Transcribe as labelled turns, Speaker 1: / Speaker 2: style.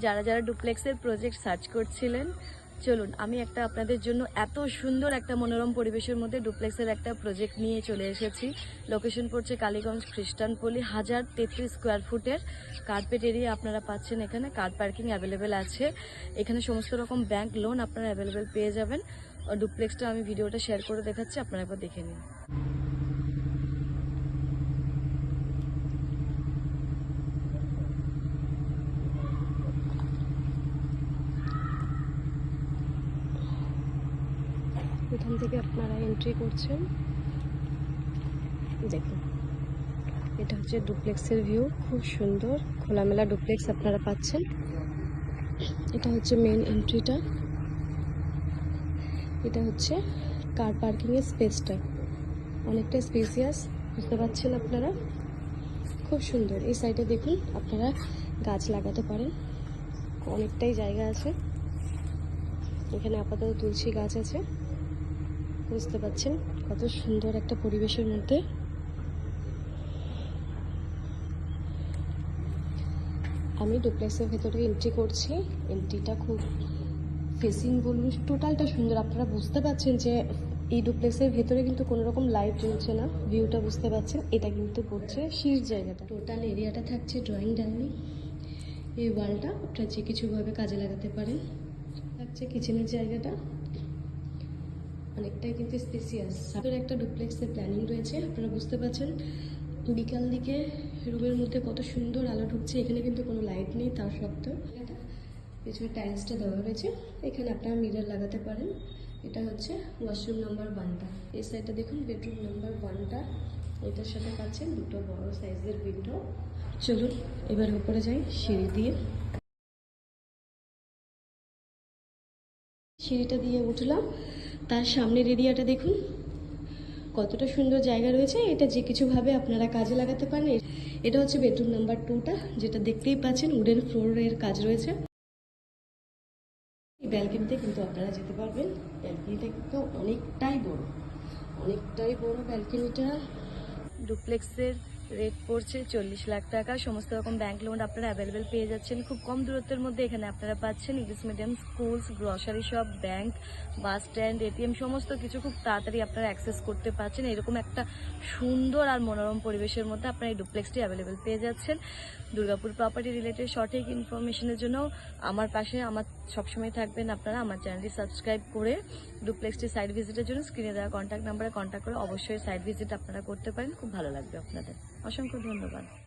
Speaker 1: যারা যারা ডুপ্লেক্সের project search করছিলেন, চলুন আমি একটা আপনাদের জন্য এত সুন্দর একটা মনোরম পরিবেশের মধ্যে ডুপ্লেক্সের একটা প্রজেক্ট নিয়ে চলে এসেছি। লোকেশন পড়ছে কালীগঞ্জ খ্রিস্টানপল্লী, 1033 স্কোয়ার ফুটের কার্পেট এরিয়া আপনারা পাচ্ছেন। এখানে কার পার্কিং অ্যাভেলেবেল আছে। এখানে সমস্ত রকম ব্যাংক লোন আপনারা অ্যাভেলেবেল পেয়ে যাবেন। ডুপ্লেক্সটা আমি ভিডিওটা শেয়ার করে দেখাচ্ছি, আপনারা একবার দেখে নিন। এখান থেকে আপনারা এন্ট্রি করছেন, দেখুন এটা হচ্ছে ডুপ্লেক্সের ভিউ। খুব সুন্দর খোলামেলা ডুপ্লেক্স আপনারা পাচ্ছেন। এটা হচ্ছে মেন এন্ট্রিটা, এটা হচ্ছে কার পার্কিংয়ের স্পেসটা, অনেকটা স্পেসিয়াস বুঝতে পারছেন আপনারা। খুব সুন্দর। এই সাইডে দেখুন আপনারা গাছ লাগাতে পারেন, অনেকটাই জায়গা আছে। এখানে আপাতত তুলসী গাছ আছে, বুঝতে পাচ্ছেন কত সুন্দর একটা পরিবেশের মধ্যে। আমি ডুপ্লেক্সের ভেতরে এন্ট্রি করছি। এন্ট্রিটা খুব ফেসিং বলুন টোটালটা সুন্দর। আপনারা বুঝতে পাচ্ছেন যে এই ডুপ্লেক্সের ভেতরে কিন্তু কোনো রকম লাইট জ্বলছে না, ভিউটা বুঝতে পাচ্ছেন। এটা কিন্তু পড়ছে শীর জায়গাটা। টোটাল এরিয়াটা থাকছে ড্রয়িং ডাইনিং। এই ওয়ালটা আপনারা যে কিছুভাবে কাজে লাগাতে পারেন। থাকছে কিচেনের জায়গাটা, অনেকটাই কিন্তু স্পেসিয়াস। আপনার একটা ডুপ্লেক্সের প্ল্যানিং রয়েছে, আপনারা বুঝতে পারছেন। বিকাল দিকে রুমের মধ্যে কত সুন্দর আলো ঢুকছে। এখানে কিন্তু কোনো লাইট নেই, তার সত্ত্বেও পেছনে টাইলসটা দেওয়া রয়েছে। এখানে আপনারা মিরর লাগাতে পারেন। এটা হচ্ছে ওয়াশরুম নাম্বার 1টা। এই সাইডটা দেখুন বেডরুম নাম্বার 1টা। এটার সাথে পাচ্ছেন দুটো বড় সাইজের উইন্ডো। চলুন এবার উপরে যাই সিঁড়ি দিয়ে। সিঁড়িটা দিয়ে উঠলাম, তার সামনের এরিয়াটা দেখুন কতটা সুন্দর জায়গা রয়েছে। এটা যে কিছুভাবে আপনারা কাজে লাগাতে পারেন। এটা হচ্ছে বেডরুম নাম্বার 2টা, যেটা দেখতেই পাচ্ছেন উডেন ফ্লোরের কাজ রয়েছে। এই ব্যালকনিতে কিন্তু আপনারা যেতে পারবেন। ব্যালকনিটা কিন্তু অনেকটাই বড় ব্যালকনিটা। ডুপ্লেক্সের রেট পড়ছে 40 লাখ টাকা। সমস্ত রকম ব্যাংক লোন আপনারা অ্যাভেলেবেল পেয়ে যাচ্ছেন খুব কম দূরত্বের মধ্যে। এখানে আপনারা পাচ্ছেন English medium schools, grocery shop, bank, bus stand, ATM, সমস্ত কিছু খুব তাড়াতাড়ি আপনারা অ্যাক্সেস করতে পারছেন। এরকম একটা সুন্দর আর মনোরম পরিবেশের মধ্যে আপনারা এই ডুপ্লেক্সটি অ্যাভেলেবেল পেয়ে যাচ্ছেন। দুর্গাপুর প্রপার্টি রিলেটেড সঠিক ইনফরমেশনের জন্য আমার পাশে সবসময় থাকবেন আপনারা। আমার চ্যানেলটি সাবস্ক্রাইব করে ডুপ্লেক্সটি সাইট ভিজিটের জন্য স্ক্রিনে দেওয়া কন্ট্যাক্ট নাম্বারে কন্ট্যাক্ট করে অবশ্যই সাইট ভিজিট আপনারা করতে পারেন। খুব ভালো লাগবে আপনাদের। অসংখ্য ধন্যবাদ।